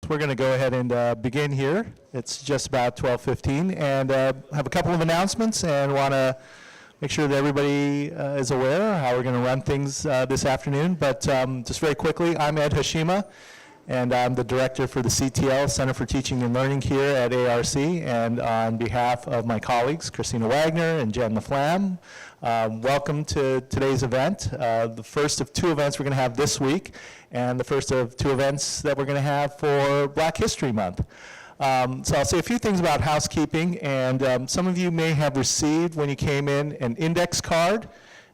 We're going to go ahead and begin here. It's just about 12:15, and have a couple of announcements, and want to make sure that everybody is aware of how we're going to run things this afternoon. But just very quickly, I'm Ed Hashima, and I'm the director for the CTL, Center for Teaching and Learning here at ARC. And on behalf of my colleagues, Christina Wagner and Jen LaFlamme, welcome to today's event, the first of two events we're going to have this week, and the first of two events that we're going to have for Black History Month. So I'll say a few things about housekeeping, and some of you may have received when you came in an index card,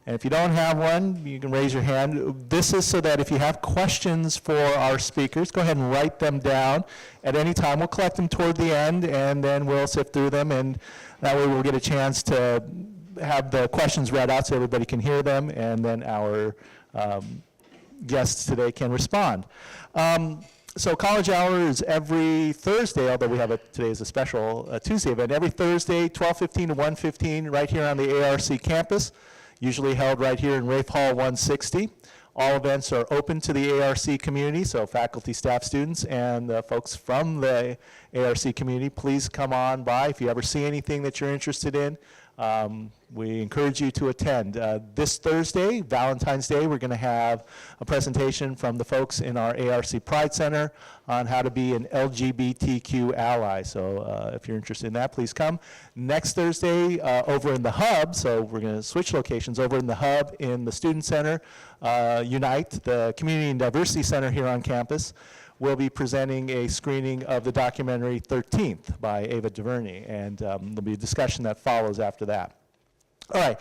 and if you don't have one, you can raise your hand. This is so that if you have questions for our speakers, go ahead and write them down at any time. We'll collect them toward the end, and then we'll sift through them, and that way we'll get a chance to have the questions read out so everybody can hear them, and then our guests today can respond. So College Hour is every Thursday, although today is a special Tuesday event, every Thursday, 12:15 to 1:15, right here on the ARC campus, usually held right here in Rafe Hall 160. All events are open to the ARC community, so faculty, staff, students, and folks from the ARC community, please come on by. If you ever see anything that you're interested in, we encourage you to attend. This Thursday, Valentine's Day, we're going to have a presentation from the folks in our ARC Pride Center on how to be an LGBTQ ally. So if you're interested in that, please come. Next Thursday, over in the Hub, so we're going to switch locations, over in the Hub in the Student Center, Unite, the Community and Diversity Center here on campus, we'll be presenting a screening of the documentary 13th by Ava DuVernay, and there'll be a discussion that follows after that. All right,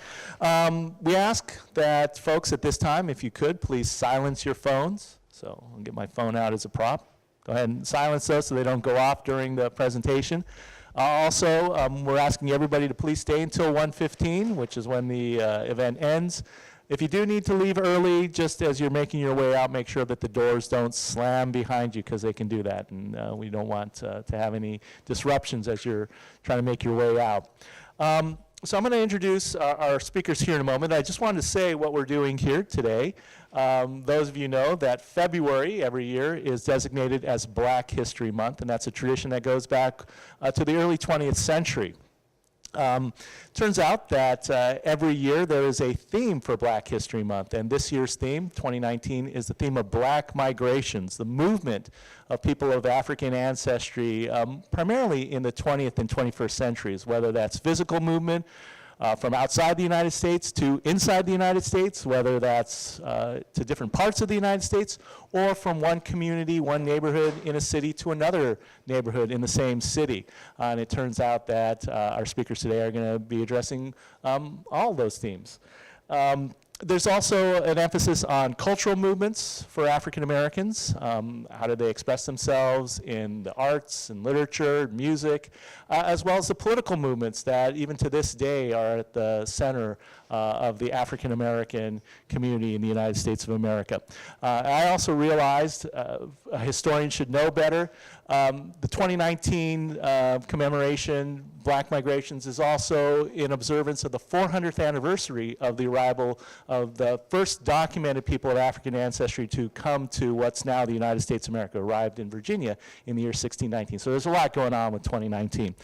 we ask that folks at this time, if you could, please silence your phones. So I'll get my phone out as a prop. Go ahead and silence those so they don't go off during the presentation. Also, we're asking everybody to please stay until 1:15, which is when the event ends. If you do need to leave early, just as you're making your way out, make sure that the doors don't slam behind you, because they can do that, and we don't want to have any disruptions as you're trying to make your way out. So I'm going to introduce our speakers here in a moment. I just wanted to say what we're doing here today. Those of you know that February every year is designated as Black History Month, and that's a tradition that goes back to the early 20th century. Turns out that every year there is a theme for Black History Month, and this year's theme, 2019, is the theme of Black migrations, the movement of people of African ancestry, primarily in the 20th and 21st centuries, whether that's physical movement from outside the United States to inside the United States, whether that's to different parts of the United States, or from one community, one neighborhood in a city to another neighborhood in the same city. And it turns out that our speakers today are going to be addressing all those themes. There's also an emphasis on cultural movements for African Americans. How do they express themselves in the arts and literature, music, as well as the political movements that even to this day are at the center of the African American community in the United States of America. I also realized a historian should know better. The 2019 commemoration, Black Migrations, is also in observance of the 400th anniversary of the arrival of the first documented people of African ancestry to come to what's now the United States of America, arrived in Virginia in the year 1619. So there's a lot going on with 2019.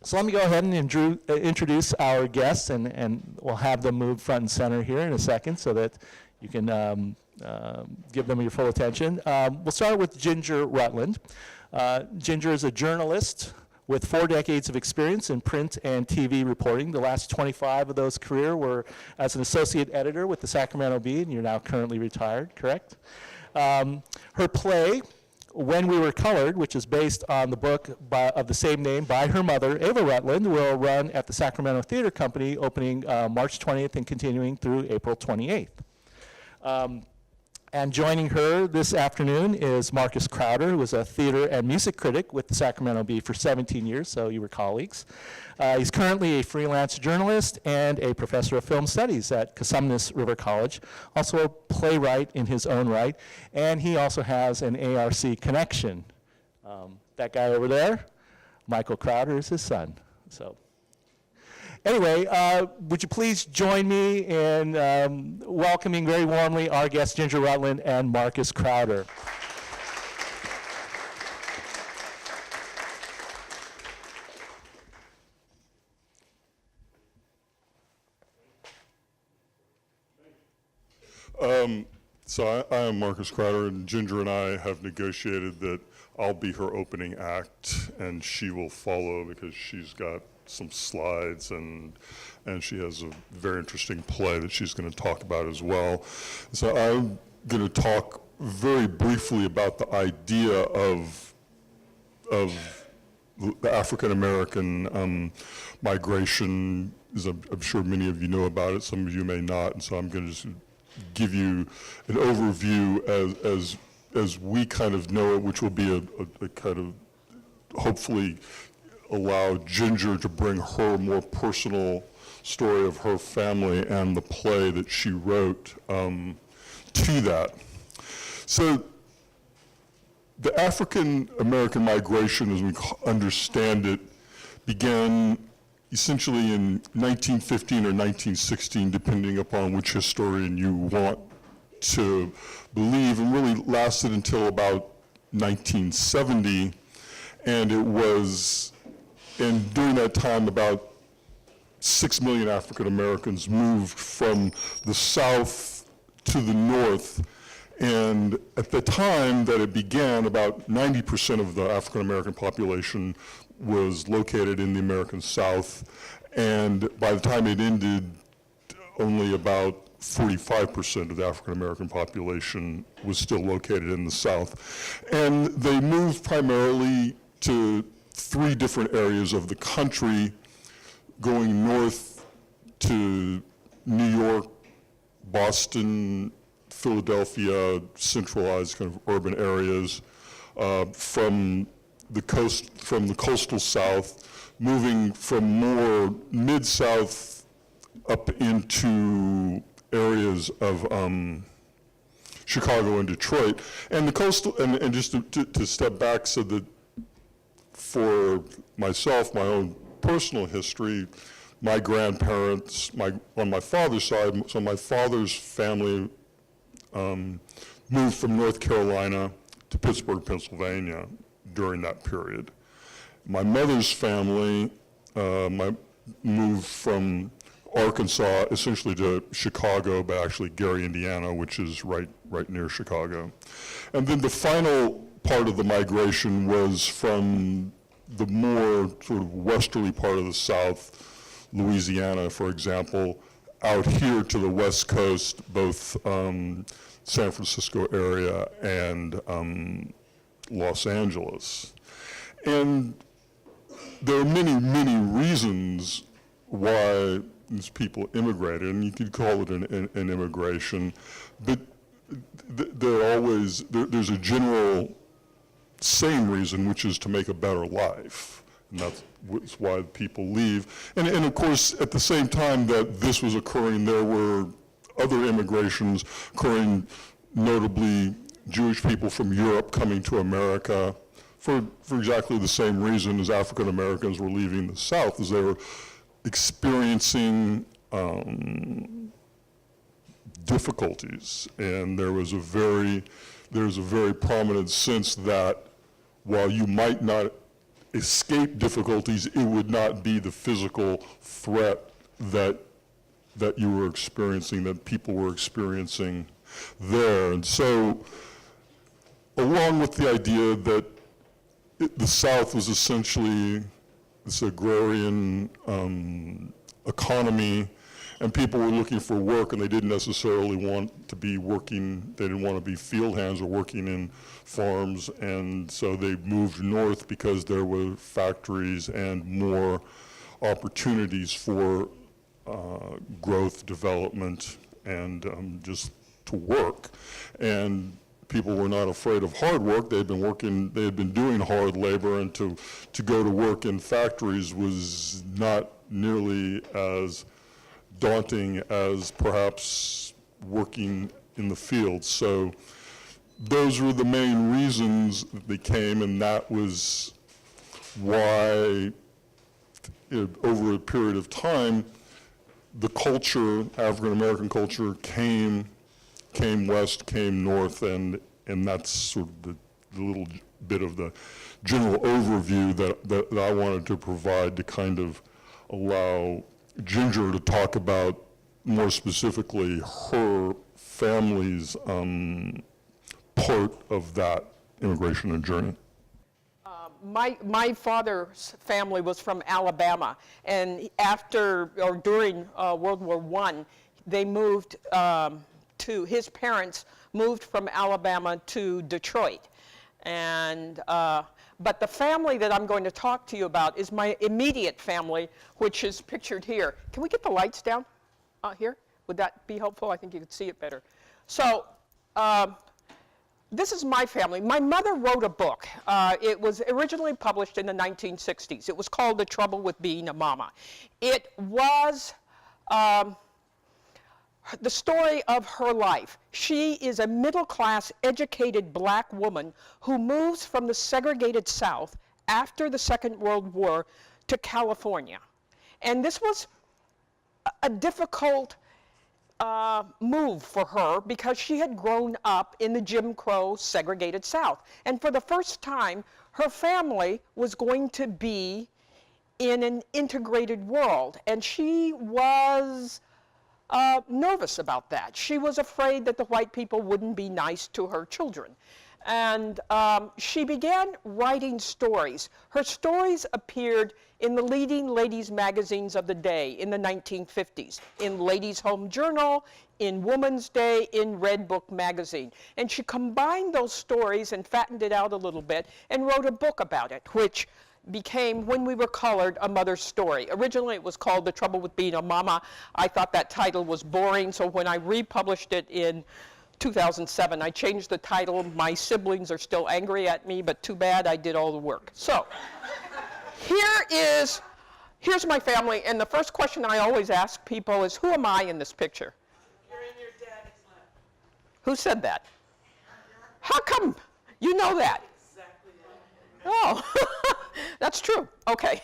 So let me go ahead and introduce our guests, and we'll have them move front and center here in a second so that you can give them your full attention. We'll start with Ginger Rutland. Ginger is a journalist with 4 decades of experience in print and TV reporting. The last 25 of those career were as an associate editor with the Sacramento Bee, and you're now currently retired, correct? Her play, When We Were Colored, which is based on the book of the same name by her mother, Ava Rutland, will run at the Sacramento Theater Company, opening March 20th and continuing through April 28th. And joining her this afternoon is Marcus Crowder, who was a theater and music critic with the Sacramento Bee for 17 years, so you were colleagues. He's currently a freelance journalist and a professor of film studies at Cosumnes River College, also a playwright in his own right, and he also has an ARC connection. That guy over there, Michael Crowder, is his son. So. Anyway, would you please join me in welcoming very warmly our guests, Ginger Rutland and Marcus Crowder. So I am Marcus Crowder, and Ginger and I have negotiated that I'll be her opening act, and she will follow because she's got some slides, and she has a very interesting play that she's going to talk about as well. So I'm going to talk very briefly about the idea of the African American migration. As I'm sure many of you know about it, some of you may not, and so I'm going to just give you an overview as we kind of know it, which will be a kind of hopefully allow Ginger to bring her more personal story of her family and the play that she wrote to that. So the African American migration, as we understand it, began essentially in 1915 or 1916, depending upon which historian you want to believe, and really lasted until about 1970. And during that time, about 6 million African Americans moved from the South to the North. And at the time that it began, about 90% of the African American population was located in the American South, and by the time it ended, only about 45% of the African American population was still located in the South. And they moved primarily to 3 different areas of the country, going north to New York, Boston, Philadelphia, centralized kind of urban areas, from the coastal South, moving from more mid-South up into areas of Chicago and Detroit. And the coastal, and just to step back, so that for myself, my own personal history, my grandparents, on my father's side, so my father's family moved from North Carolina to Pittsburgh, Pennsylvania during that period. My mother's family moved from Arkansas essentially to Chicago, but actually Gary, Indiana, which is right near Chicago. And then the final part of the migration was from the more sort of westerly part of the South, Louisiana, for example, out here to the West Coast, both San Francisco area and Los Angeles. And there are many, many reasons why these people immigrated, and you could call it an immigration, but there's a general same reason, which is to make a better life. And that's why people leave. And of course, at the same time that this was occurring, there were other immigrations occurring, notably Jewish people from Europe coming to America for exactly the same reason as African Americans were leaving the South, as they were experiencing difficulties. And there was a very prominent sense that while you might not escape difficulties, it would not be the physical threat that you were experiencing, that people were experiencing there. And so, along with the idea that the South was essentially this agrarian economy, and people were looking for work, and they didn't necessarily want to be working, they didn't want to be field hands or working in farms, and so they moved north because there were factories and more opportunities for growth, development, and just to work. And people were not afraid of hard work. They had been doing hard labor, and to go to work in factories was not nearly as daunting as perhaps working in the field. So those were the main reasons that they came, and that was why, over a period of time, the culture, African American culture, came west, came north, and that's sort of the little bit of the general overview that I wanted to provide to kind of allow Ginger to talk about more specifically her family's part of that immigration and journey? My father's family was from Alabama, and after or during World War I, they moved his parents moved from Alabama to Detroit. And, but the family that I'm going to talk to you about is my immediate family, which is pictured here. Can we get the lights down here? Would that be helpful? I think you could see it better. So, this is my family. My mother wrote a book. It was originally published in the 1960s. It was called The Trouble with Being a Mama. It was the story of her life. She is a middle-class, educated black woman who moves from the segregated South after the Second World War to California. And this was a difficult move for her because she had grown up in the Jim Crow segregated South. And for the first time, her family was going to be in an integrated world. And she was nervous about that. She was afraid that the white people wouldn't be nice to her children. And she began writing stories. Her stories appeared in the leading ladies' magazines of the day in the 1950s, in Ladies' Home Journal, in Woman's Day, in Red Book magazine. And she combined those stories and fattened it out a little bit and wrote a book about it, which became, When We Were Colored, A Mother's Story. Originally it was called The Trouble with Being a Mama. I thought that title was boring, so when I republished it in 2007, I changed the title. My siblings are still angry at me, but too bad, I did all the work. So, here's my family, and the first question I always ask people is, who am I in this picture? You're in your daddy's lap. Who said that? How come you know that? Exactly that. Oh, that's true. Okay.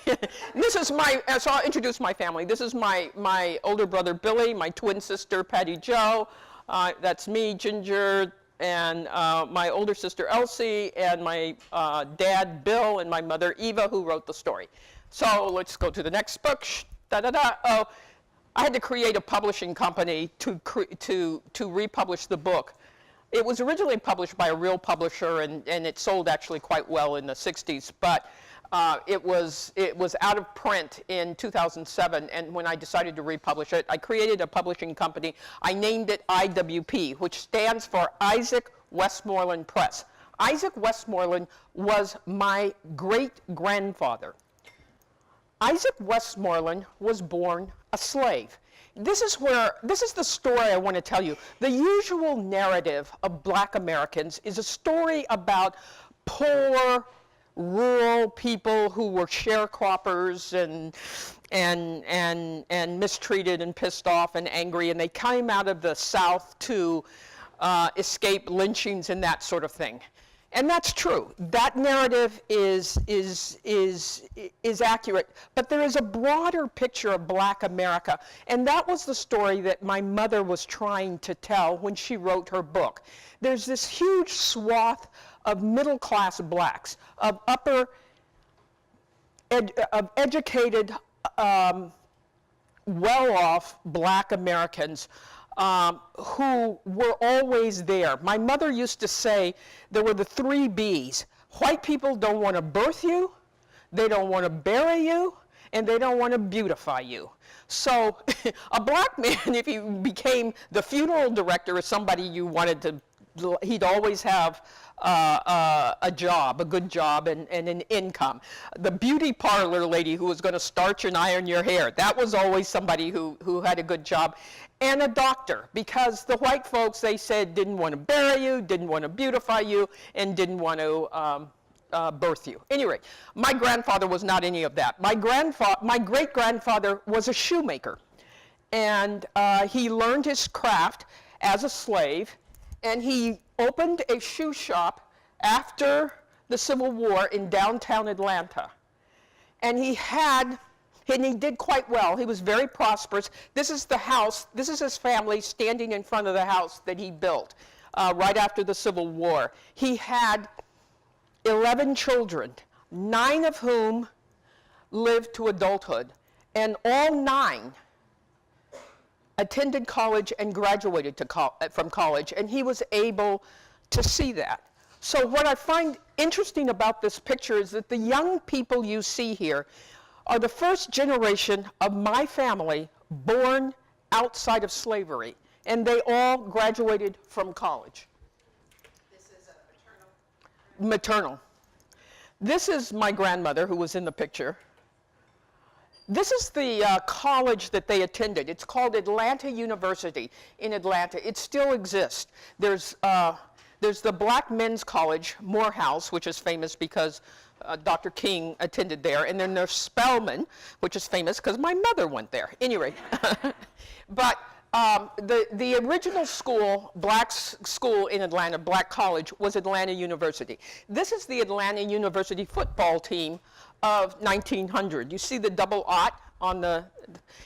This is so I'll introduce my family. This is my older brother, Billy, my twin sister, Patty Jo. That's me, Ginger, and my older sister, Elsie, and my dad, Bill, and my mother, Eva, who wrote the story. So let's go to the next book. Oh, I had to create a publishing company to republish the book. It was originally published by a real publisher, and it sold actually quite well in the 60s, but it was out of print in 2007, and when I decided to republish it, I created a publishing company. I named it IWP, which stands for Isaac Westmoreland Press. Isaac Westmoreland was my great-grandfather. Isaac Westmoreland was born a slave. This is the story I want to tell you. The usual narrative of black Americans is a story about poor, rural people who were sharecroppers and mistreated and pissed off and angry, and they came out of the South to escape lynchings and that sort of thing. And that's true. That narrative is accurate. But there is a broader picture of black America, and that was the story that my mother was trying to tell when she wrote her book. There's this huge swath of middle-class blacks, of educated, well-off black Americans who were always there. My mother used to say there were the 3 B's. White people don't want to birth you, they don't want to bury you, and they don't want to beautify you. So a black man, if he became the funeral director or somebody you wanted to, he'd always have a job, a good job, and an income. The beauty parlor lady who was going to starch and iron your hair, that was always somebody who had a good job. And a doctor, because the white folks, they said, didn't want to bury you, didn't want to beautify you, and didn't want to birth you. Anyway, my grandfather was not any of that. My great-grandfather was a shoemaker, and he learned his craft as a slave, and he opened a shoe shop after the Civil War in downtown Atlanta. And he did quite well. He was very prosperous. This is the house, this is his family standing in front of the house that he built right after the Civil War. He had 11 children, 9 of whom lived to adulthood, and all 9 attended college and graduated from college, and he was able to see that. So what I find interesting about this picture is that the young people you see here are the first generation of my family born outside of slavery, and they all graduated from college. This is a maternal. Maternal. This is my grandmother, who was in the picture. This is the college that they attended. It's called Atlanta University in Atlanta. It still exists. There's the Black Men's College, Morehouse, which is famous because Dr. King attended there. And then there's Spelman, which is famous because my mother went there. Anyway, but the original school, black school in Atlanta, black college, was Atlanta University. This is the Atlanta University football team of 1900. You see the double aught on the,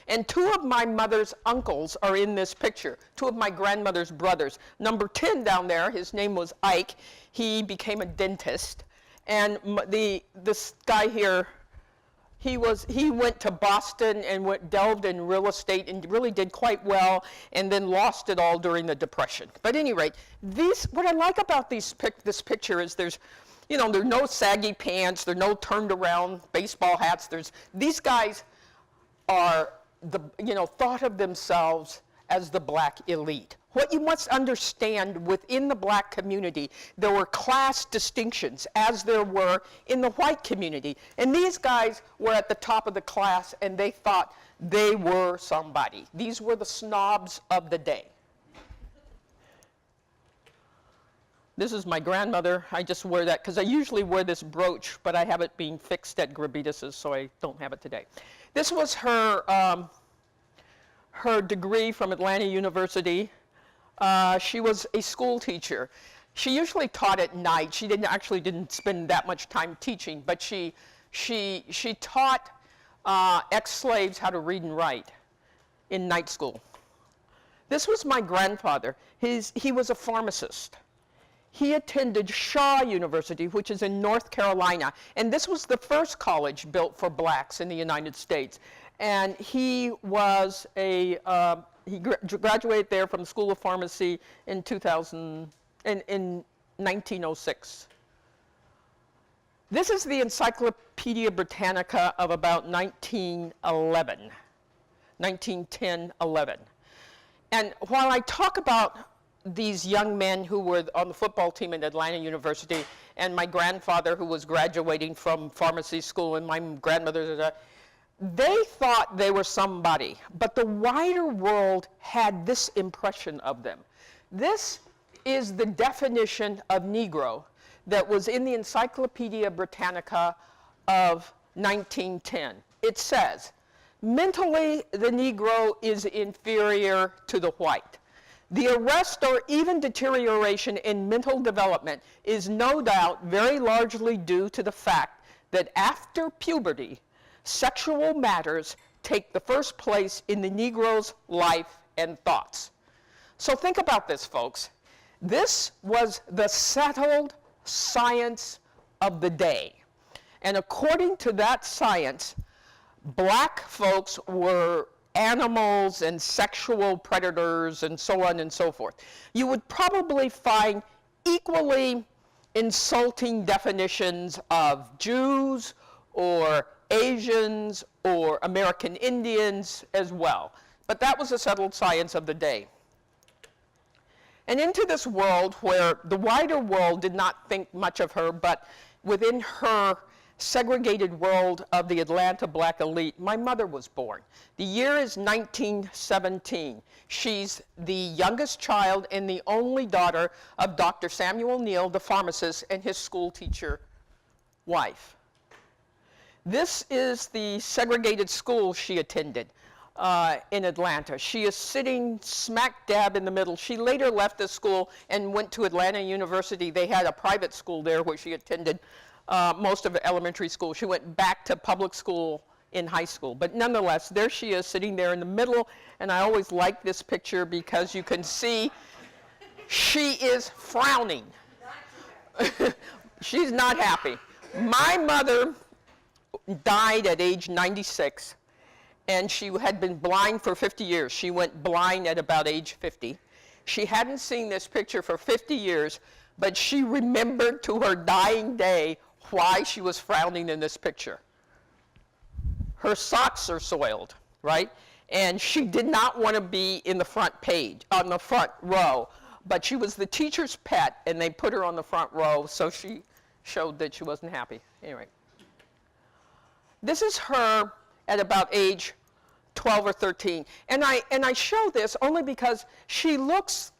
and two of my mother's uncles are in this picture, two of my grandmother's brothers. Number 10 down there, his name was Ike. He became a dentist. And this guy here, he went to Boston and delved in real estate and really did quite well, and then lost it all during the Depression. But at any rate, what I like about this picture is there's no saggy pants, there's no turned around baseball hats. These guys are thought of themselves as the black elite. What you must understand, within the black community, there were class distinctions, as there were in the white community. And these guys were at the top of the class, and they thought they were somebody. These were the snobs of the day. This is my grandmother. I just wear that because I usually wear this brooch, but I have it being fixed at Gravitas's, so I don't have it today. This was her degree from Atlanta University. She was a school teacher. She usually taught at night. She didn't spend that much time teaching, but she taught ex-slaves how to read and write in night school. This was my grandfather. He was a pharmacist. He attended Shaw University, which is in North Carolina, and this was the first college built for blacks in the United States. And he was he graduated there from the School of Pharmacy in 1906. This is the Encyclopedia Britannica of about 1910-11. And while I talk about these young men who were on the football team at Atlanta University, and my grandfather who was graduating from pharmacy school, and my grandmother, they thought they were somebody, but the wider world had this impression of them. This is the definition of Negro that was in the Encyclopedia Britannica of 1910. It says, mentally, the Negro is inferior to the white. The arrest or even deterioration in mental development is no doubt very largely due to the fact that after puberty, sexual matters take the first place in the Negro's life and thoughts. So think about this, folks. This was the settled science of the day. And according to that science, black folks were animals and sexual predators and so on and so forth. You would probably find equally insulting definitions of Jews or Asians or American Indians as well. But that was a settled science of the day. And into this world where the wider world did not think much of her, but within her segregated world of the Atlanta black elite, my mother was born. The year is 1917. She's the youngest child and the only daughter of Dr. Samuel Neal, the pharmacist, and his school teacher wife. This is the segregated school she attended in Atlanta. She is sitting smack dab in the middle. She later left the school and went to Atlanta University. They had a private school there where she attended most of elementary school. She went back to public school in high school. But nonetheless, there she is sitting there in the middle, and I always like this picture because you can see she is frowning. She's not happy. My mother died at age 96, and she had been blind for 50 years. She went blind at about age 50. She hadn't seen this picture for 50 years, but she remembered to her dying day why she was frowning in this picture. Her socks are soiled, right? And she did not want to be in the front page, on the front row, but she was the teacher's pet, and they put her on the front row, so she showed that she wasn't happy. Anyway. This is her at about age 12 or 13. And I show this only because she looks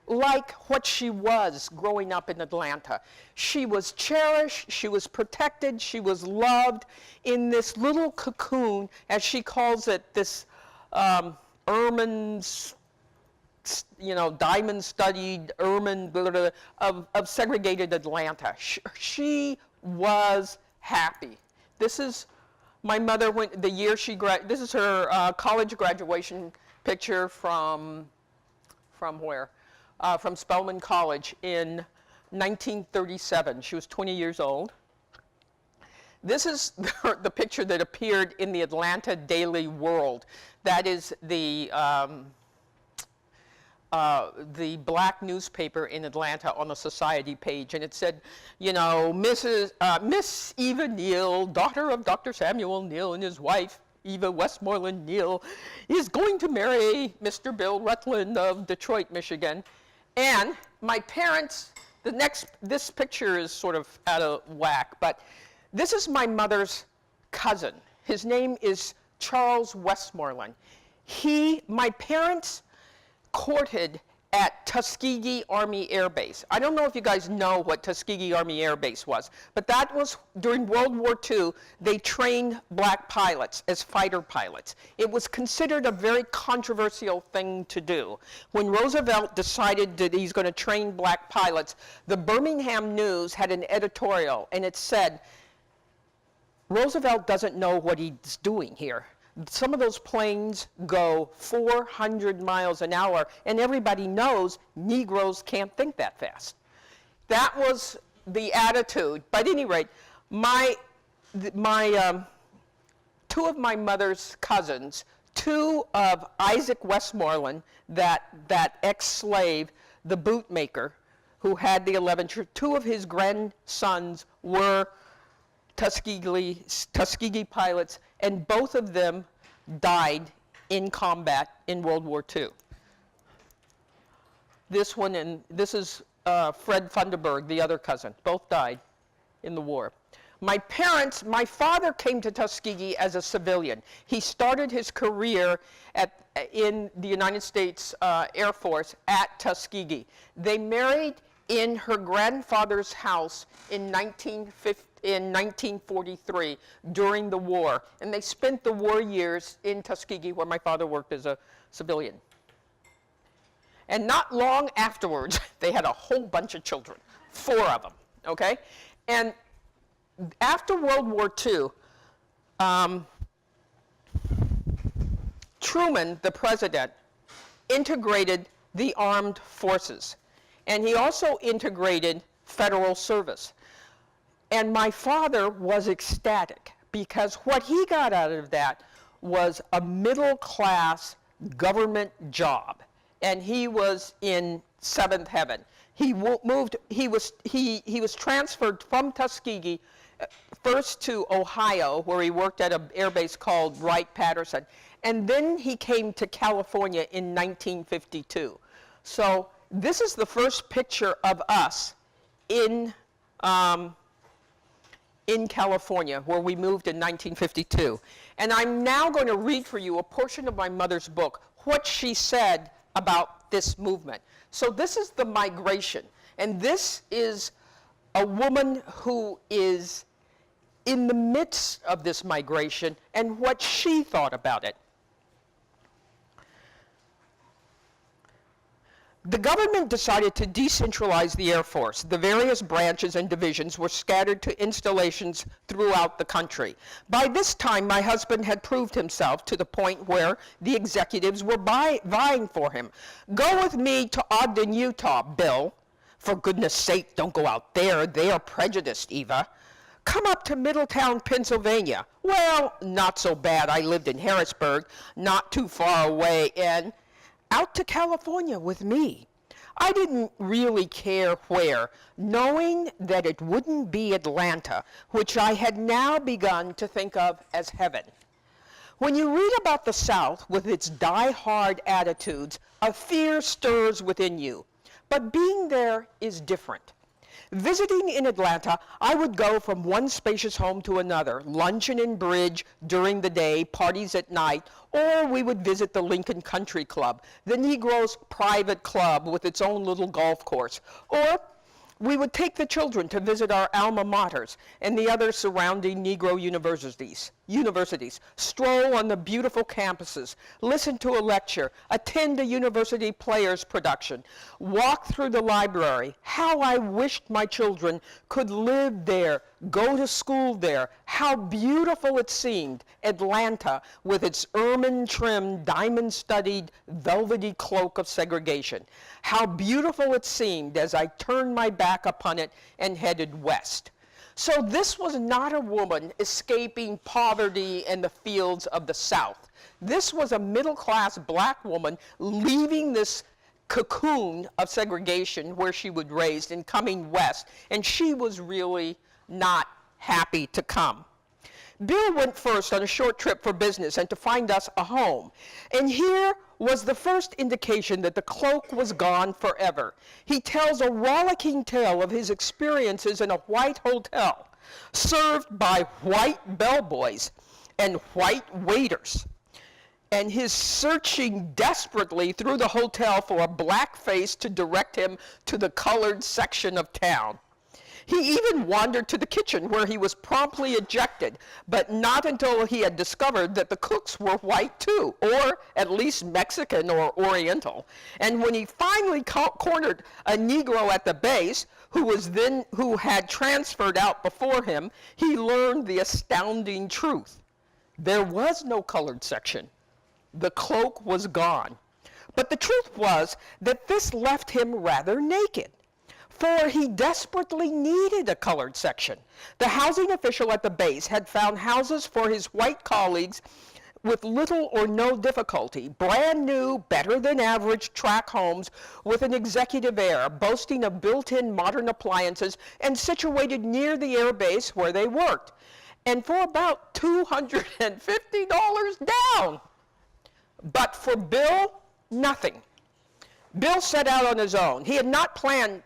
like what she was growing up in Atlanta. She was cherished, she was protected, she was loved in this little cocoon, as she calls it, this ermine, diamond-studied ermine of segregated Atlanta. She was happy. This is my mother, the year she this is her college graduation picture from where? From Spelman College in 1937. She was 20 years old. This is the picture that appeared in the Atlanta Daily World. That is the black newspaper in Atlanta on the society page, and it said, Miss Eva Neal, daughter of Dr. Samuel Neal and his wife, Eva Westmoreland Neal, is going to marry Mr. Bill Rutland of Detroit, Michigan. And my parents, this picture is sort of out of whack, but this is my mother's cousin. His name is Charles Westmoreland. My parents courted at Tuskegee Army Air Base. I don't know if you guys know what Tuskegee Army Air Base was, but that was during World War II. They trained black pilots as fighter pilots. It was considered a very controversial thing to do. When Roosevelt decided that he's going to train black pilots, the Birmingham News had an editorial, and it said, Roosevelt doesn't know what he's doing here. Some of those planes go 400 miles an hour, and everybody knows Negroes can't think that fast. That was the attitude. But at any rate, two of my mother's cousins, two of Isaac Westmoreland, that ex-slave, the bootmaker, who had the 11 children, two of his grandsons were Tuskegee pilots, and both of them died in combat in World War II. This one, and this is Fred Funderburg, the other cousin. Both died in the war. My father came to Tuskegee as a civilian. He started his career in the United States Air Force at Tuskegee. They married in her grandfather's house in 1943 during the war. And they spent the war years in Tuskegee, where my father worked as a civilian. And not long afterwards, they had a whole bunch of children, 4 of them, okay? And after World War II, Truman, the president, integrated the armed forces. And he also integrated federal service. And my father was ecstatic, because what he got out of that was a middle-class government job. And he was in seventh heaven. He was transferred from Tuskegee first to Ohio, where he worked at an air base called Wright-Patterson. And then he came to California in 1952. So this is the first picture of us in California, where we moved in 1952. And I'm now going to read for you a portion of my mother's book, what she said about this movement. So this is the migration. And this is a woman who is in the midst of this migration and what she thought about it. The government decided to decentralize the Air Force. The various branches and divisions were scattered to installations throughout the country. By this time, my husband had proved himself to the point where the executives were vying for him. Go with me to Ogden, Utah, Bill. For goodness sake, don't go out there. They are prejudiced, Eva. Come up to Middletown, Pennsylvania. Well, not so bad. I lived in Harrisburg, not too far away, and out to California with me. I didn't really care where, knowing that it wouldn't be Atlanta, which I had now begun to think of as heaven. When you read about the South with its die-hard attitudes, a fear stirs within you. But being there is different. Visiting in Atlanta, I would go from one spacious home to another, luncheon and bridge during the day, parties at night, or we would visit the Lincoln Country Club, the Negroes' private club with its own little golf course, or we would take the children to visit our alma maters and the other surrounding Negro universities, stroll on the beautiful campuses, listen to a lecture, attend a university players production, walk through the library. How I wished my children could live there, go to school there. How beautiful it seemed, Atlanta, with its ermine-trimmed, diamond-studded, velvety cloak of segregation. How beautiful it seemed as I turned my back upon it and headed west. So this was not a woman escaping poverty and the fields of the South. This was a middle-class black woman leaving this cocoon of segregation where she was raised and coming west, and she was really not happy to come. Bill went first on a short trip for business and to find us a home. And here was the first indication that the cloak was gone forever. He tells a rollicking tale of his experiences in a white hotel, served by white bellboys and white waiters, and his searching desperately through the hotel for a black face to direct him to the colored section of town. He even wandered to the kitchen where he was promptly ejected, but not until he had discovered that the cooks were white too, or at least Mexican or Oriental. And when he finally cornered a Negro at the base, who had transferred out before him, he learned the astounding truth. There was no colored section. The cloak was gone. But the truth was that this left him rather naked, for he desperately needed a colored section. The housing official at the base had found houses for his white colleagues with little or no difficulty, brand new, better than average tract homes with an executive air, boasting of built-in modern appliances and situated near the air base where they worked, and for about $250 down. But for Bill, nothing. Bill set out on his own. He had not planned.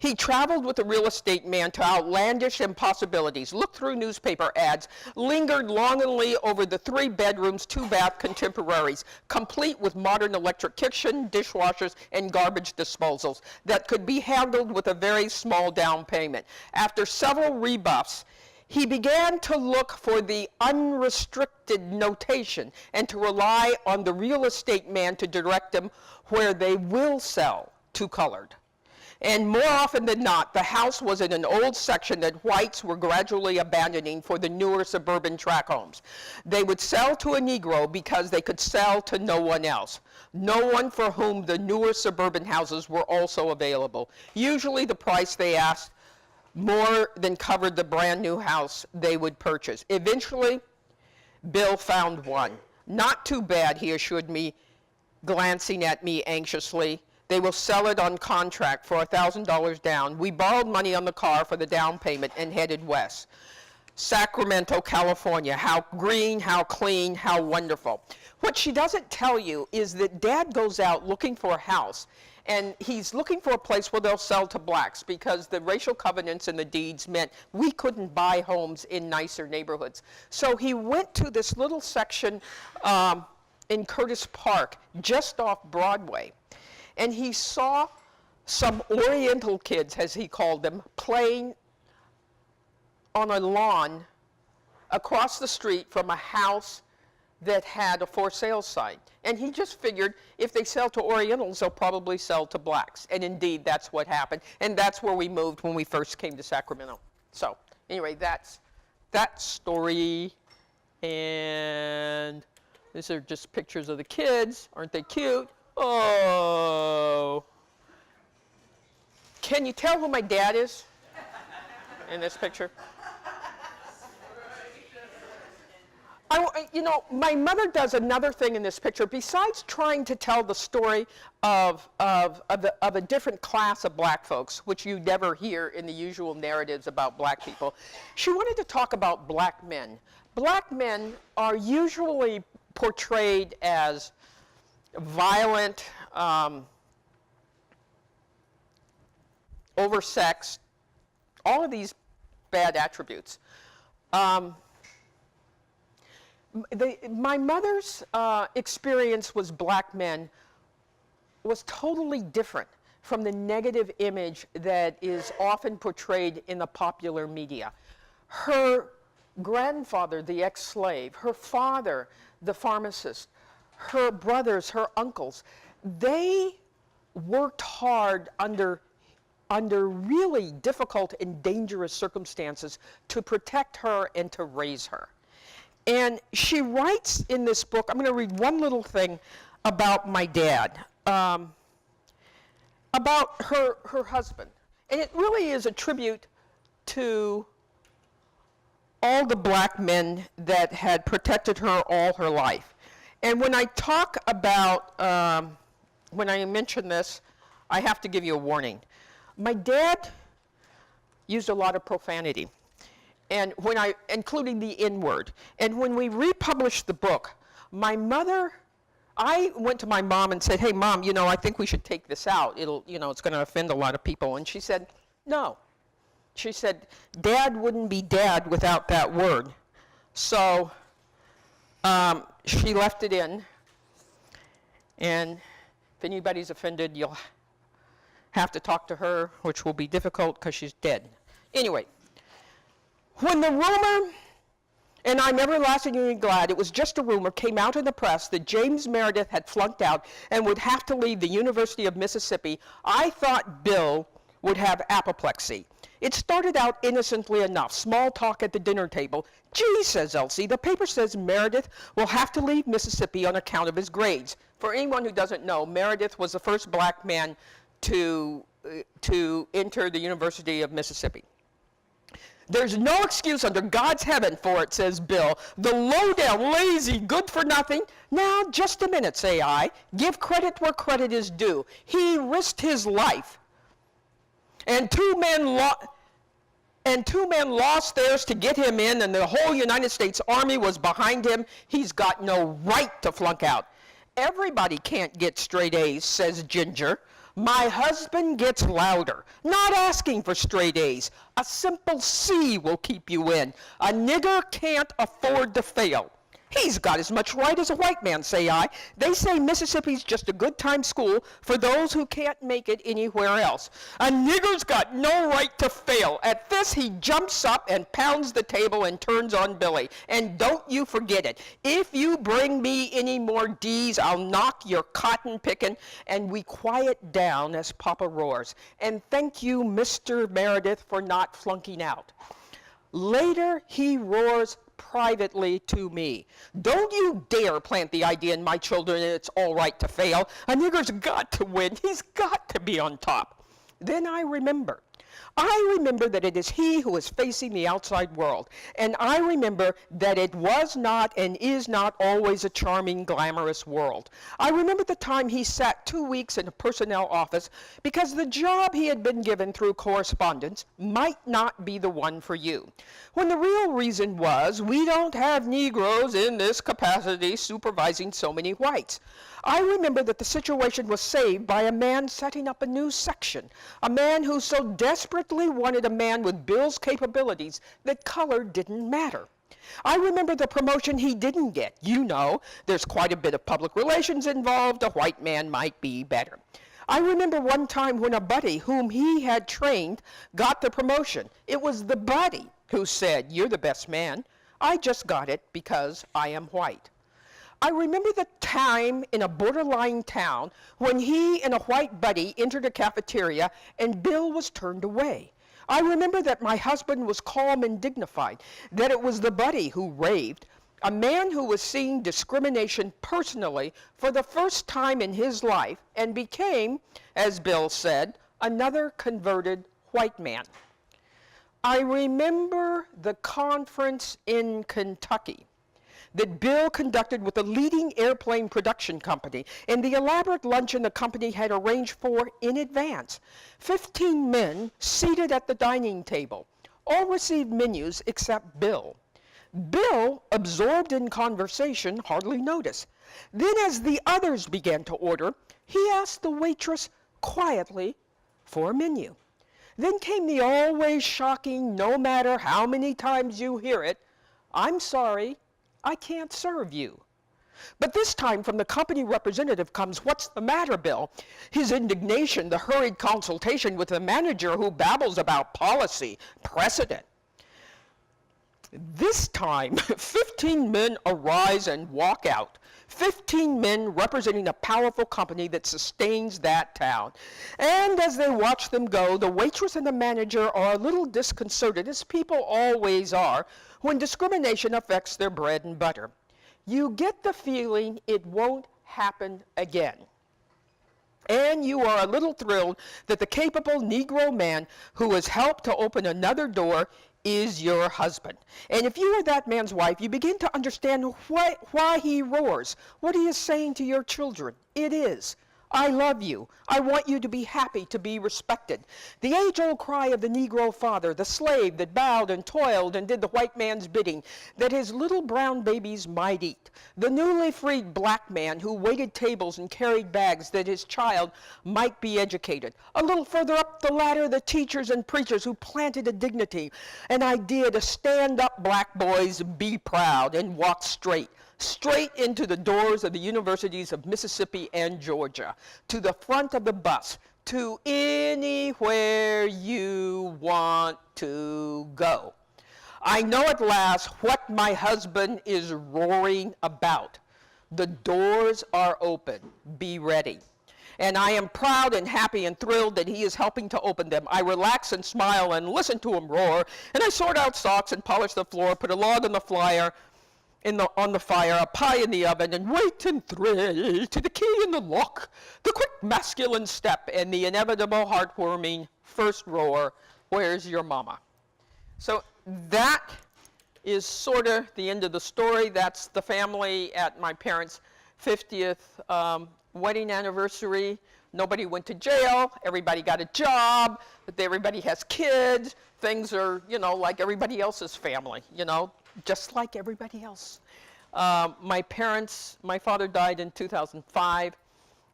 He traveled with a real estate man to outlandish impossibilities, looked through newspaper ads, lingered longingly over the 3 bedrooms, 2-bath contemporaries, complete with modern electric kitchen, dishwashers, and garbage disposals that could be handled with a very small down payment. After several rebuffs, he began to look for the unrestricted notation and to rely on the real estate man to direct him where they will sell to colored. And more often than not, the house was in an old section that whites were gradually abandoning for the newer suburban tract homes. They would sell to a Negro because they could sell to no one else. No one for whom the newer suburban houses were also available. Usually the price they asked more than covered the brand new house they would purchase. Eventually, Bill found one. Not too bad, he assured me, glancing at me anxiously. They will sell it on contract for $1,000 down. We borrowed money on the car for the down payment and headed west. Sacramento, California. How green, how clean, how wonderful. What she doesn't tell you is that Dad goes out looking for a house, and he's looking for a place where they'll sell to blacks because the racial covenants and the deeds meant we couldn't buy homes in nicer neighborhoods. So he went to this little section in Curtis Park, just off Broadway. And he saw some Oriental kids, as he called them, playing on a lawn across the street from a house that had a for sale sign. And he just figured if they sell to Orientals, they'll probably sell to blacks. And indeed, that's what happened. And that's where we moved when we first came to Sacramento. So anyway, that's that story. And these are just pictures of the kids. Aren't they cute? Oh. Can you tell who my dad is? in this picture? My mother does another thing in this picture. Besides trying to tell the story of a different class of black folks, which you never hear in the usual narratives about black people, she wanted to talk about black men. Black men are usually portrayed as violent, oversexed, all of these bad attributes. My mother's experience was black men was totally different from the negative image that is often portrayed in the popular media. Her grandfather, the ex-slave, her father, the pharmacist, her brothers, her uncles, they worked hard under really difficult and dangerous circumstances to protect her and to raise her. And she writes in this book, I'm going to read one little thing about my dad, about her husband. And it really is a tribute to all the black men that had protected her all her life. And when I talk about, when I mention this, I have to give you a warning. My dad used a lot of profanity, and including the N-word. And when we republished the book, I went to my mom and said, "Hey, Mom, I think we should take this out. It's going to offend a lot of people." And she said, "No." She said, "Dad wouldn't be Dad without that word." So she left it in. And if anybody's offended, you'll have to talk to her, which will be difficult because she's dead. Anyway, when the rumor, and I'm everlastingly glad it was just a rumor, came out in the press that James Meredith had flunked out and would have to leave the University of Mississippi, I thought Bill would have apoplexy. It started out innocently enough, small talk at the dinner table. "Gee," says Elsie, "the paper says Meredith will have to leave Mississippi on account of his grades." For anyone who doesn't know, Meredith was the first black man to enter the University of Mississippi. "There's no excuse under God's heaven for it," says Bill. "The low-down, lazy, good-for-nothing." "Now, just a minute," say I. "Give credit where credit is due. He risked his life. And two men lost theirs to get him in, and the whole United States Army was behind him. He's got no right to flunk out." "Everybody can't get straight A's," says Ginger. "My husband gets louder, not asking for straight A's. A simple C will keep you in. A nigger can't afford to fail." "He's got as much right as a white man," say I. "They say Mississippi's just a good time school for those who can't make it anywhere else. A nigger's got no right to fail." At this, he jumps up and pounds the table and turns on Billy. "And don't you forget it. If you bring me any more D's, I'll knock your cotton picking." And we quiet down as Papa roars. "And thank you, Mr. Meredith, for not flunking out." Later, he roars privately to me, "Don't you dare plant the idea in my children that it's all right to fail. A nigger's got to win. He's got to be on top." Then I remember that it is he who is facing the outside world. And I remember that it was not and is not always a charming, glamorous world. I remember the time he sat 2 weeks in a personnel office because the job he had been given through correspondence might not be the one for you. When the real reason was, we don't have Negroes in this capacity supervising so many whites. I remember that the situation was saved by a man setting up a new section, a man who so desperately wanted a man with Bill's capabilities that color didn't matter. I remember the promotion he didn't get. There's quite a bit of public relations involved. A white man might be better. I remember one time when a buddy whom he had trained got the promotion. It was the buddy who said, "You're the best man. I just got it because I am white." I remember the time in a borderline town when he and a white buddy entered a cafeteria and Bill was turned away. I remember that my husband was calm and dignified, that it was the buddy who raved, a man who was seeing discrimination personally for the first time in his life and became, as Bill said, another converted white man. I remember the conference in Kentucky that Bill conducted with a leading airplane production company and the elaborate luncheon the company had arranged for in advance. 15 men seated at the dining table. All received menus except Bill. Bill, absorbed in conversation, hardly noticed. Then as the others began to order, he asked the waitress quietly for a menu. Then came the always shocking, no matter how many times you hear it, "I'm sorry, I can't serve you." But this time from the company representative comes, "What's the matter, Bill?" His indignation, the hurried consultation with the manager who babbles about policy, precedent. This time, 15 men arise and walk out. 15 men representing a powerful company that sustains that town. And as they watch them go, the waitress and the manager are a little disconcerted, as people always are, when discrimination affects their bread and butter. You get the feeling it won't happen again. And you are a little thrilled that the capable Negro man who has helped to open another door is your husband. And if you are that man's wife, you begin to understand why he roars, what he is saying to your children. It is, "I love you. I want you to be happy, to be respected." The age-old cry of the Negro father, the slave that bowed and toiled and did the white man's bidding, that his little brown babies might eat. The newly freed black man who waited tables and carried bags that his child might be educated. A little further up the ladder, the teachers and preachers who planted a dignity, an idea to stand up, black boys, be proud, and walk straight into the doors of the universities of Mississippi and Georgia, to the front of the bus, to anywhere you want to go. I know at last what my husband is roaring about. The doors are open. Be ready. And I am proud and happy and thrilled that he is helping to open them. I relax and smile and listen to him roar, and I sort out socks and polish the floor, put a log on the fire, a pie in the oven, and wait and thrill to the key in the lock, the quick masculine step, and the inevitable heartwarming first roar, "Where's your mama?" So that is sort of the end of the story. That's the family at my parents' 50th wedding anniversary. Nobody went to jail. Everybody got a job. Everybody has kids. Things are, like everybody else's family, just like everybody else. My father died in 2005,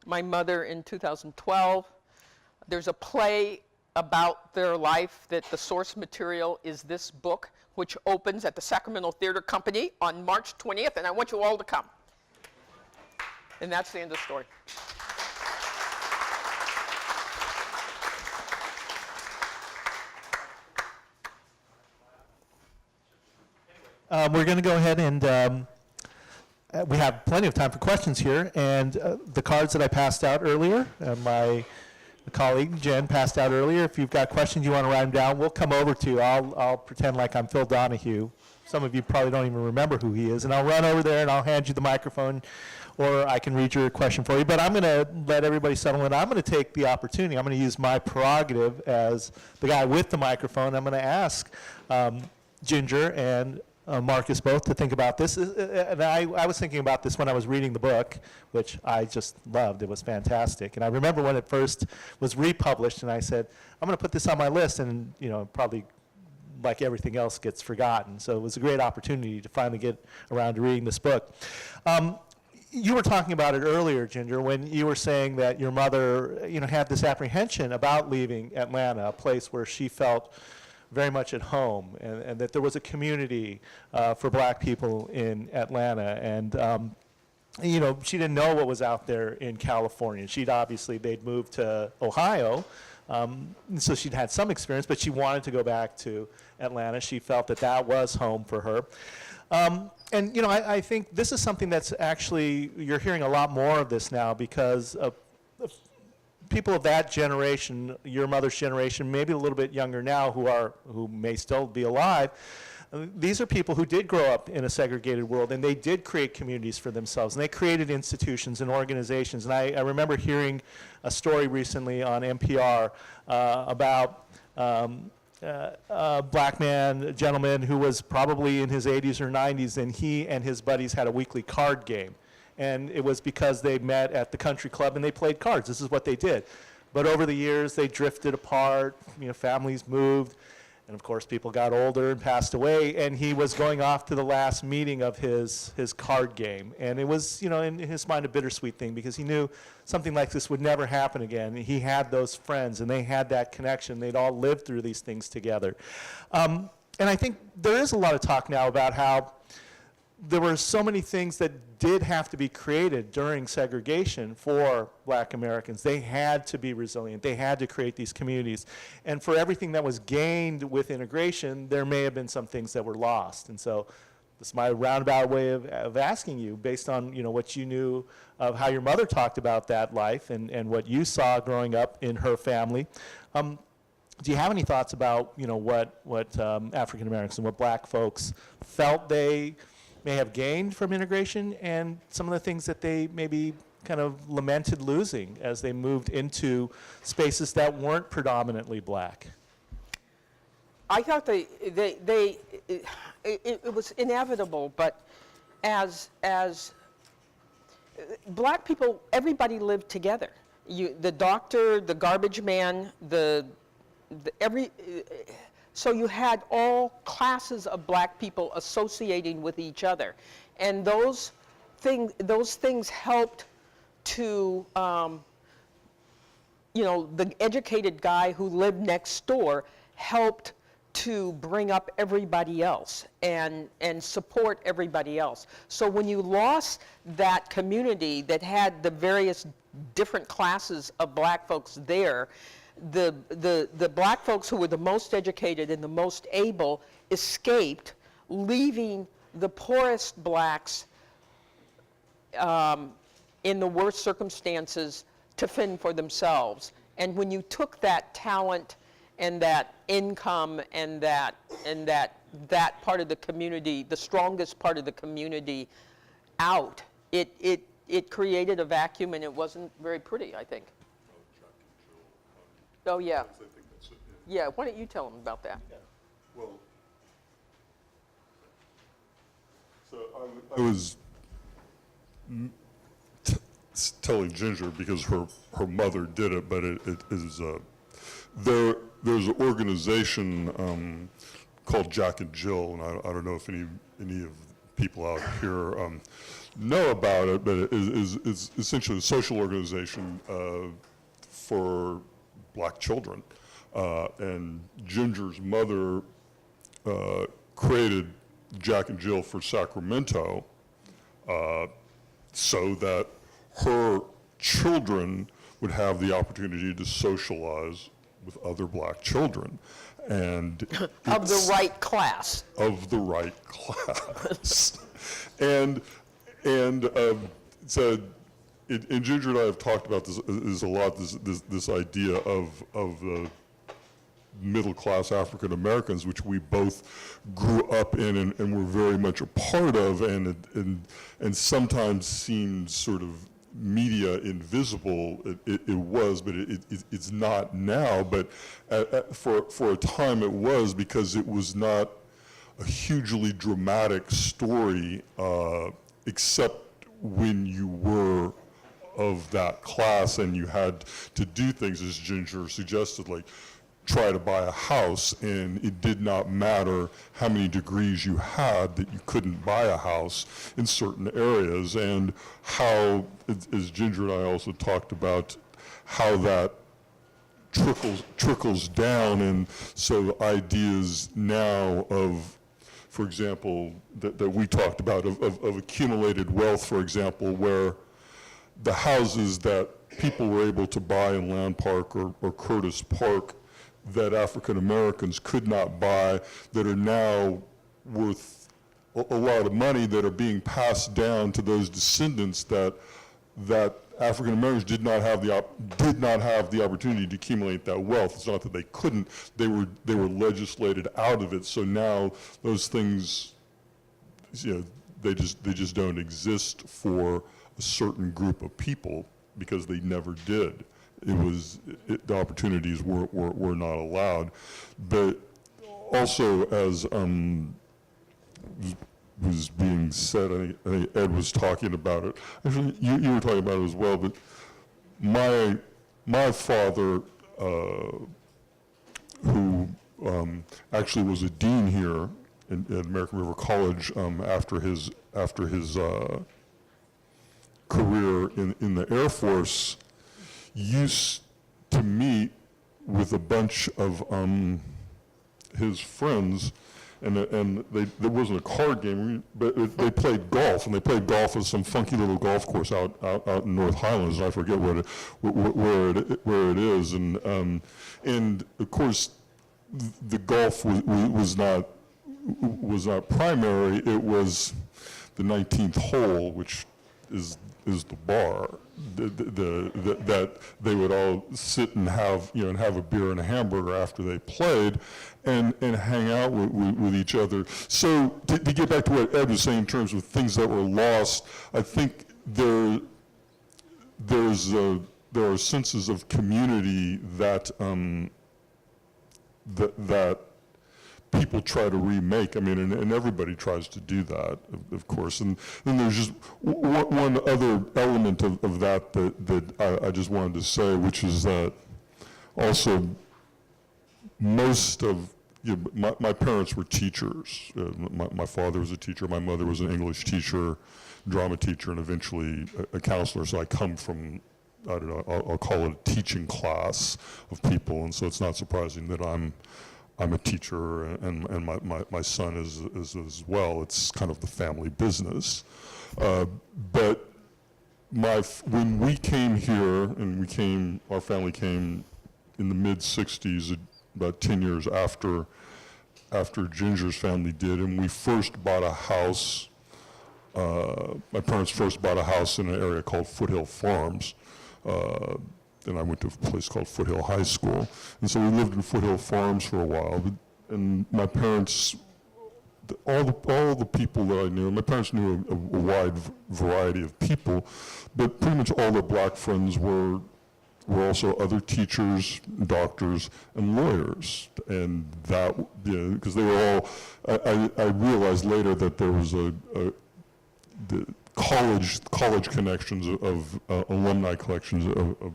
my mother in 2012. There's a play about their life that the source material is this book, which opens at the Sacramento Theater Company on March 20th, and I want you all to come. And that's the end of the story. We're going to go ahead and we have plenty of time for questions here. And the cards that I passed out earlier, my colleague Jen passed out earlier, if you've got questions you want to write them down, we'll come over to you. I'll pretend like I'm Phil Donahue. Some of you probably don't even remember who he is. And I'll run over there and I'll hand you the microphone, or I can read your question for you. But I'm going to let everybody settle in. I'm going to take the opportunity. I'm going to use my prerogative as the guy with the microphone. I'm going to ask Ginger and Marcus both to think about this. And I was thinking about this when I was reading the book, which I just loved. It was fantastic. And I remember when it first was republished, and I said, I'm going to put this on my list, and probably like everything else gets forgotten. So it was a great opportunity to finally get around to reading this book. You were talking about it earlier, Ginger, when you were saying that your mother, had this apprehension about leaving Atlanta, a place where she felt very much at home, and that there was a community for black people in Atlanta. And, she didn't know what was out there in California. They'd moved to Ohio, so she'd had some experience, but she wanted to go back to Atlanta. She felt that that was home for her. I think this is something that's actually, you're hearing a lot more of this now, because of people of that generation, your mother's generation, maybe a little bit younger now, who may still be alive. These are people who did grow up in a segregated world, and they did create communities for themselves, and they created institutions and organizations. And I remember hearing a story recently on NPR about a black man, a gentleman who was probably in his 80s or 90s, and he and his buddies had a weekly card game. And it was because they met at the country club and they played cards. This is what they did. But over the years, they drifted apart, families moved, and of course, people got older and passed away, and he was going off to the last meeting of his card game. And it was, in his mind, a bittersweet thing, because he knew something like this would never happen again. He had those friends, and they had that connection. They'd all lived through these things together. And I think there is a lot of talk now about how there were so many things that did have to be created during segregation for black Americans. They had to be resilient. They had to create these communities. And for everything that was gained with integration, there may have been some things that were lost. And so this is my roundabout way of asking you, based on what you knew of how your mother talked about that life and what you saw growing up in her family. Do you have any thoughts about what African Americans and what black folks felt they may have gained from integration, and some of the things that they maybe kind of lamented losing as they moved into spaces that weren't predominantly black? I thought it was inevitable, but as black people, everybody lived together. The doctor, the garbage man, so you had all classes of black people associating with each other, and those things helped to, the educated guy who lived next door helped to bring up everybody else and support everybody else. So when you lost that community that had the various different classes of black folks there, the black folks who were the most educated and the most able escaped, leaving the poorest blacks in the worst circumstances to fend for themselves. And when you took that talent and that income and that part of the community, the strongest part of the community, out, it created a vacuum, and it wasn't very pretty, I think. Oh, yeah. Yeah, why don't you tell them about that? Well, so I was telling Ginger because her mother did it, but it is there's an organization called Jack and Jill, and I don't know if any of the people out here know about it, but it is essentially a social organization for black children. And Ginger's mother created Jack and Jill for Sacramento so that her children would have the opportunity to socialize with other black children. And of the right class. Of the right class. and so and Ginger and I have talked about this a lot, this idea of the middle-class African Americans, which we both grew up in and were very much a part of, and sometimes seemed sort of media invisible. It was, but it's not now. But for a time it was, because it was not a hugely dramatic story, except when you were of that class and you had to do things, as Ginger suggested, like try to buy a house, and it did not matter how many degrees you had, that you couldn't buy a house in certain areas, and how, as Ginger and I also talked about, how that trickles down. And so ideas now of, for example, that we talked about, of accumulated wealth, for example, where the houses that people were able to buy in Land Park or Curtis Park that African Americans could not buy, that are now worth a lot of money, that are being passed down to those descendants that African Americans did not have the opportunity to accumulate that wealth. It's not that they couldn't; they were legislated out of it. So now those things, they just don't exist for a certain group of people because they never did. The opportunities were not allowed. But also, as was being said, I think Ed was talking about it. Actually, you were talking about it as well, but my father, who actually was a dean here at American River College after his career in the Air Force, used to meet with a bunch of his friends, and there wasn't a card game, but they played golf, and they played golf at some funky little golf course out in North Highlands. I forget where it is, and of course the golf was not primary. It was the 19th hole, which is the bar, that they would all sit and have a beer and a hamburger after they played, and hang out with each other. So to get back to what Ed was saying in terms of things that were lost, I think there are senses of community that that people try to remake. I mean, and everybody tries to do that, of course. And then there's just one other element of that I just wanted to say, which is that also most of, my parents were teachers. My father was a teacher, my mother was an English teacher, drama teacher, and eventually a counselor. So I come from, I don't know, I'll call it a teaching class of people, and so it's not surprising that I'm a teacher, and my son is as well. It's kind of the family business. But when we came here, and our family came in the mid-'60s, about 10 years after Ginger's family did, and we first bought a house. My parents first bought a house in an area called Foothill Farms. And I went to a place called Foothill High School. And so we lived in Foothill Farms for a while. And my parents, all the people that I knew, my parents knew a wide variety of people, but pretty much all their black friends were also other teachers, doctors, and lawyers. And that, because they were all, I realized later that there was the college connections of alumni collections of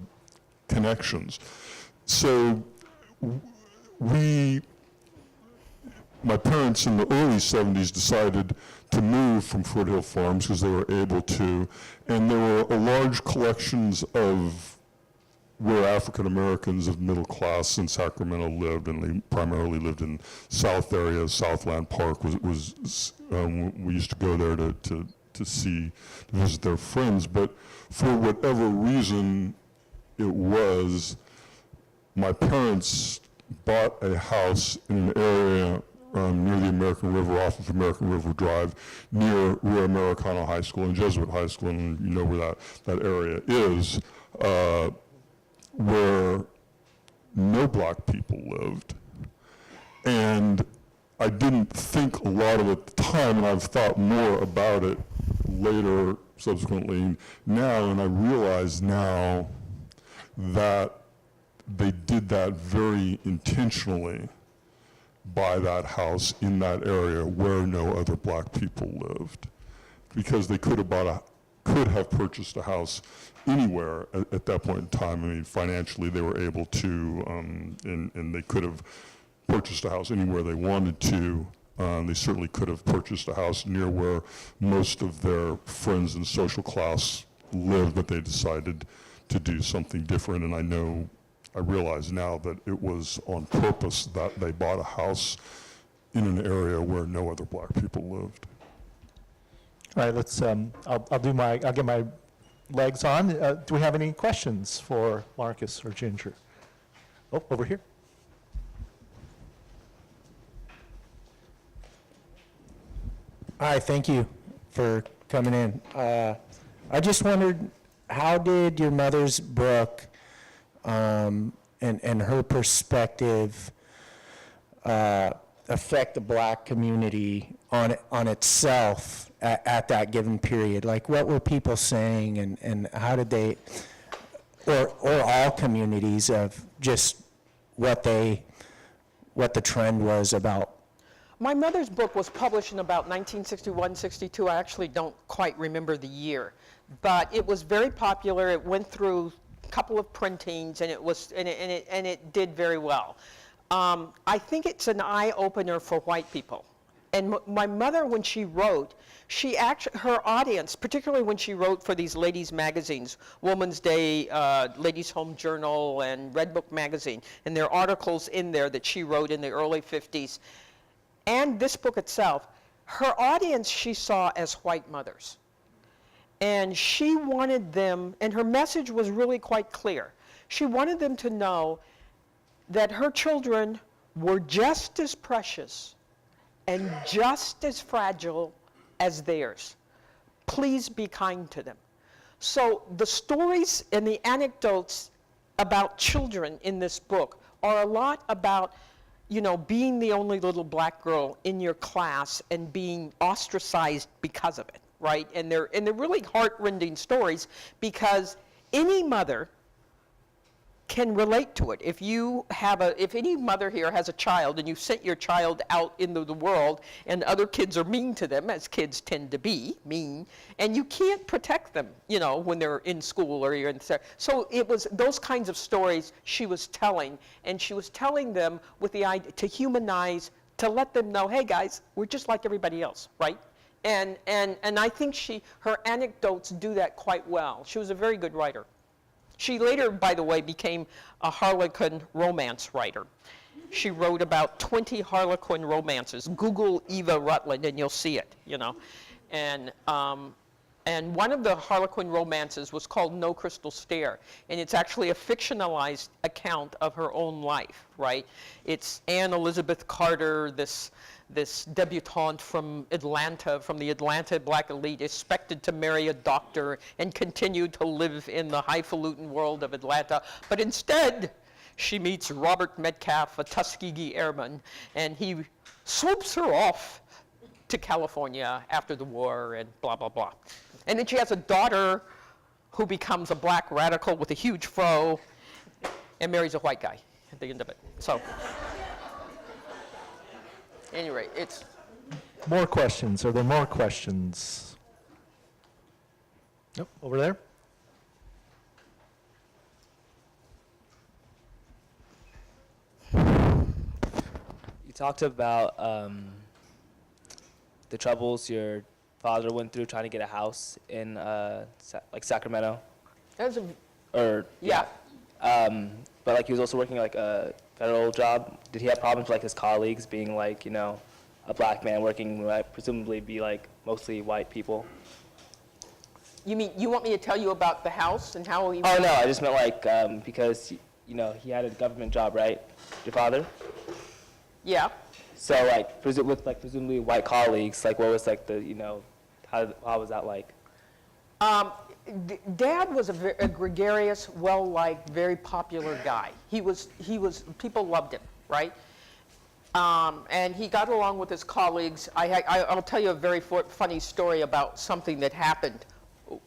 connections. So my parents in the early 70s decided to move from Foothill Farms because they were able to, and there were large collections of where African Americans of middle class in Sacramento lived, and they primarily lived in South area. Southland Park was we used to go there to visit their friends, but for whatever reason it was, my parents bought a house in an area near the American River, off of American River Drive, near where Americana High School and Jesuit High School, and you know where that area is, where no black people lived. And I didn't think a lot of it at the time, and I've thought more about it later, subsequently now, and I realize now that they did that very intentionally by that house in that area where no other black people lived, because they could have purchased a house anywhere at that point in time. I mean, financially they were able to, and they could have purchased a house anywhere they wanted to. They certainly could have purchased a house near where most of their friends and social class lived, but they decided to do something different. And I realize now that it was on purpose that they bought a house in an area where no other black people lived. All right, let's, I'll get my legs on. Do we have any questions for Marcus or Ginger? Oh, over here. Hi, thank you for coming in. I just wondered, how did your mother's book and her perspective affect the black community on itself at that given period? Like, what were people saying, and how did they, or all communities, of just what they what the trend was about. My mother's book was published in about 1961, 62. I actually don't quite remember the year, but it was very popular. It went through a couple of printings, and it did very well. I think it's an eye opener for white people. And my mother, when she wrote, her audience, particularly when she wrote for these ladies' magazines, Woman's Day, Ladies' Home Journal, and Red Book Magazine, and there are articles in there that she wrote in the early 50s, and this book itself, her audience she saw as white mothers. And she wanted them, and her message was really quite clear. She wanted them to know that her children were just as precious and just as fragile as theirs. Please be kind to them. So the stories and the anecdotes about children in this book are a lot about, you know, being the only little black girl in your class and being ostracized because of it, right? And they're really heart-rending stories because any mother can relate to it. If any mother here has a child and you sent your child out into the world and other kids are mean to them, as kids tend to be mean, and you can't protect them, you know, when they're in school or you're in there. So it was those kinds of stories she was telling, and she was telling them with the idea to humanize, to let them know, hey guys, we're just like everybody else, right? And I think her anecdotes do that quite well. She was a very good writer. She later, by the way, became a Harlequin romance writer. She wrote about 20 Harlequin romances. Google Eva Rutland and you'll see it, you know. And one of the Harlequin romances was called No Crystal Stair, and it's actually a fictionalized account of her own life, right? It's Anne Elizabeth Carter, this debutante from Atlanta, from the Atlanta black elite, expected to marry a doctor and continue to live in the highfalutin world of Atlanta. But instead, she meets Robert Metcalf, a Tuskegee airman, and he swoops her off to California after the war and blah, blah, blah. And then she has a daughter who becomes a black radical with a huge fro and marries a white guy at the end of it. So. At any rate, it's... More questions? Are there more questions? Yep, over there. You talked about the troubles your father went through trying to get a house in like Sacramento, That's a, or yeah. but like he was also working like a federal job. Did he have problems with like his colleagues being like, you know, a black man working with presumably be like mostly white people? You mean, you want me to tell you about the house and how he... Oh no, I just meant like because you know he had a government job, right? Your father. Yeah. So like with like presumably white colleagues, like what was like the, you know, how was that like? Dad was a gregarious, well-liked, very popular guy. He was, people loved him, right? And he got along with his colleagues. I'll tell you a very funny story about something that happened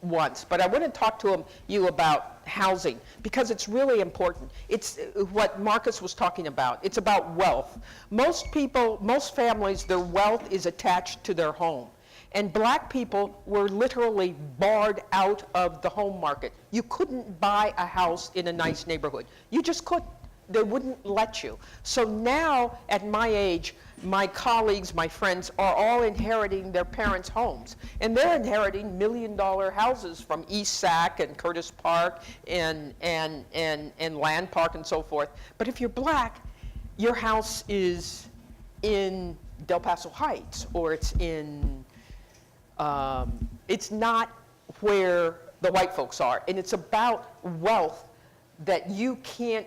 once, but I want to talk to you about housing because it's really important. It's what Marcus was talking about. It's about wealth. Most people, most families, their wealth is attached to their home. And black people were literally barred out of the home market. You couldn't buy a house in a nice neighborhood. You just couldn't. They wouldn't let you. So now, at my age, my colleagues, my friends, are all inheriting their parents' homes. And they're inheriting million-dollar houses from East Sac and Curtis Park and Land Park and so forth. But if you're black, your house is in Del Paso Heights, or it's in, it's not where the white folks are. And it's about wealth that you can't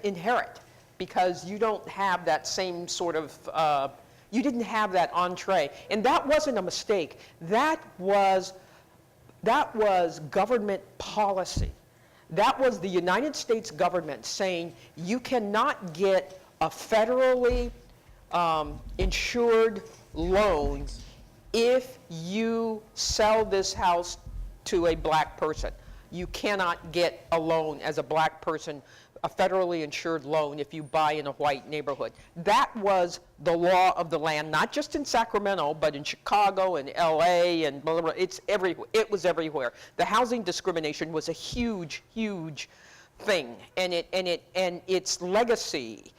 inherit because you don't have that same sort of, you didn't have that entree. And that wasn't a mistake. That was government policy. That was the United States government saying you cannot get a federally insured loan if you sell this house to a black person. You cannot get a loan as a black person a federally insured loan if you buy in a white neighborhood. That was the law of the land, not just in Sacramento, but in Chicago and LA and blah, blah, blah. It's everywhere. It was everywhere. The housing discrimination was a huge, huge thing, and its legacy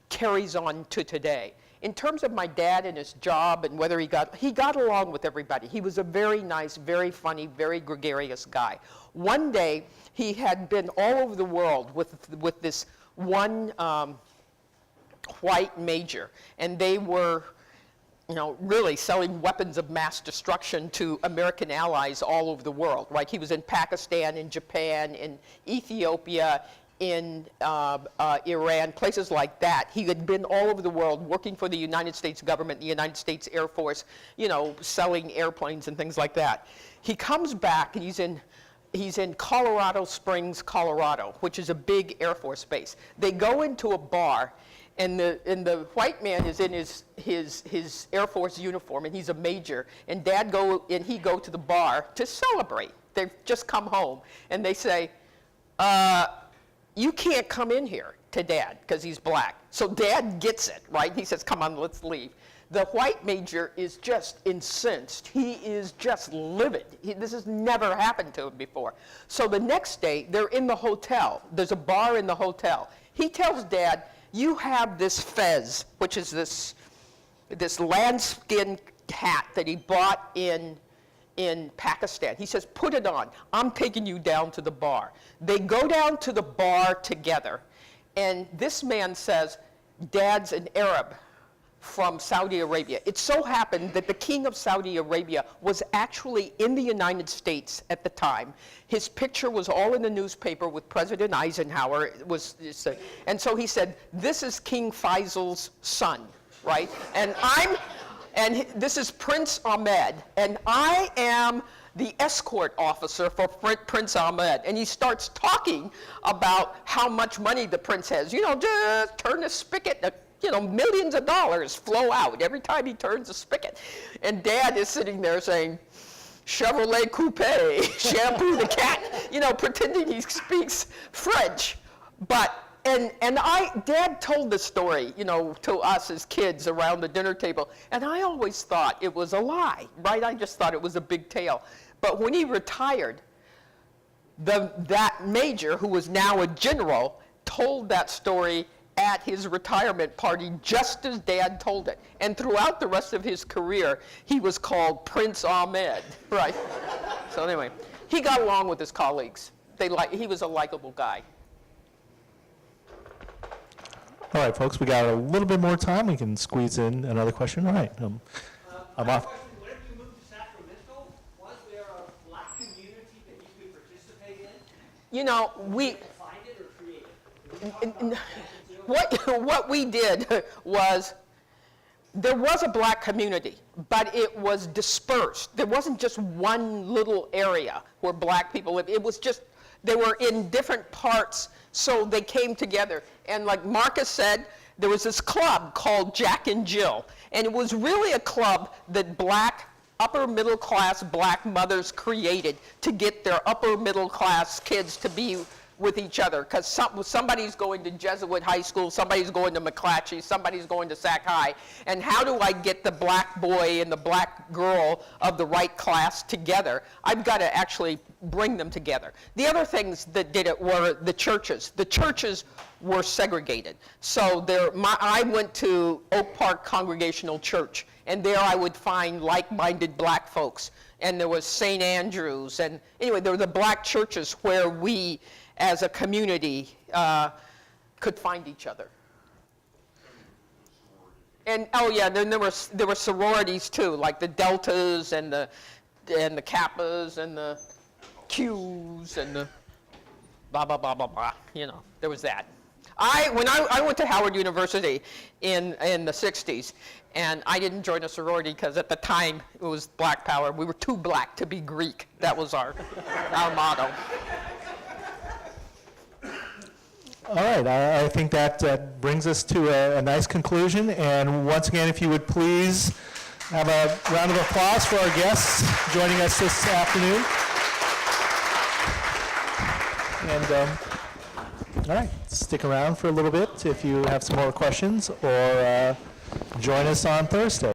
carries on to today. In terms of my dad and his job and whether he got along with everybody. He was a very nice, very funny, very gregarious guy. One day, he had been all over the world with this one white major, and they were, really selling weapons of mass destruction to American allies all over the world, right? He was in Pakistan, in Japan, in Ethiopia, in Iran, places like that. He had been all over the world working for the United States government, the United States Air Force, selling airplanes and things like that. He comes back and he's in Colorado Springs, Colorado, which is a big Air Force base. They go into a bar, and the white man is in his Air Force uniform, and he's a major, and he go to the bar to celebrate. They've just come home, and they say, you can't come in here to Dad because he's black. So Dad gets it, right? He says, come on, let's leave. The white major is just incensed. He is just livid. This has never happened to him before. So the next day, they're in the hotel. There's a bar in the hotel. He tells Dad, you have this fez, which is this lambskin hat that he bought in Pakistan. He says, put it on. I'm taking you down to the bar. They go down to the bar together, and this man says, Dad's an Arab from Saudi Arabia. It so happened that the king of Saudi Arabia was actually in the United States at the time. His picture was all in the newspaper with President Eisenhower. And so he said, this is King Faisal's son, right? And this is Prince Ahmed, and I am the escort officer for Prince Ahmed. And he starts talking about how much money the prince has. Just turn the spigot, millions of dollars flow out every time he turns the spigot. And Dad is sitting there saying, Chevrolet Coupe, shampoo the cat, pretending he speaks French. Dad told the story, to us as kids around the dinner table, and I always thought it was a lie, right? I just thought it was a big tale. But when he retired, that major, who was now a general, told that story at his retirement party just as Dad told it. And throughout the rest of his career, he was called Prince Ahmed, right? So anyway, he got along with his colleagues. He was a likable guy. All right, folks, we got a little bit more time. We can squeeze in another question. All right, I'm off. Whenever you moved to Sacramento, was there a black community that you could participate in? We Find it or create it? what we did was, there was a black community, but it was dispersed. There wasn't just one little area where black people lived. It was just, they were in different parts, so they came together. And like Marcus said, there was this club called Jack and Jill, and it was really a club that upper middle class black mothers created to get their upper middle class kids to be with each other, because somebody's going to Jesuit high school, somebody's going to McClatchy, somebody's going to Sac High, and how do I get the black boy and the black girl of the right class together? I've got to actually bring them together. The other things that did it were the churches. The churches were segregated. So I went to Oak Park Congregational Church, and there I would find like-minded black folks. And there was St. Andrews, and anyway, there were the black churches where we, as a community, could find each other. And then there were sororities too, like the Deltas and the Kappas and the Qs and the blah blah blah blah blah. There was that. When I went to Howard University in the 60s, and I didn't join a sorority because at the time it was black power. We were too black to be Greek. That was our motto. All right, I think that brings us to a nice conclusion. And once again, if you would please have a round of applause for our guests joining us this afternoon. And All right, stick around for a little bit if you have some more questions, or join us on Thursday.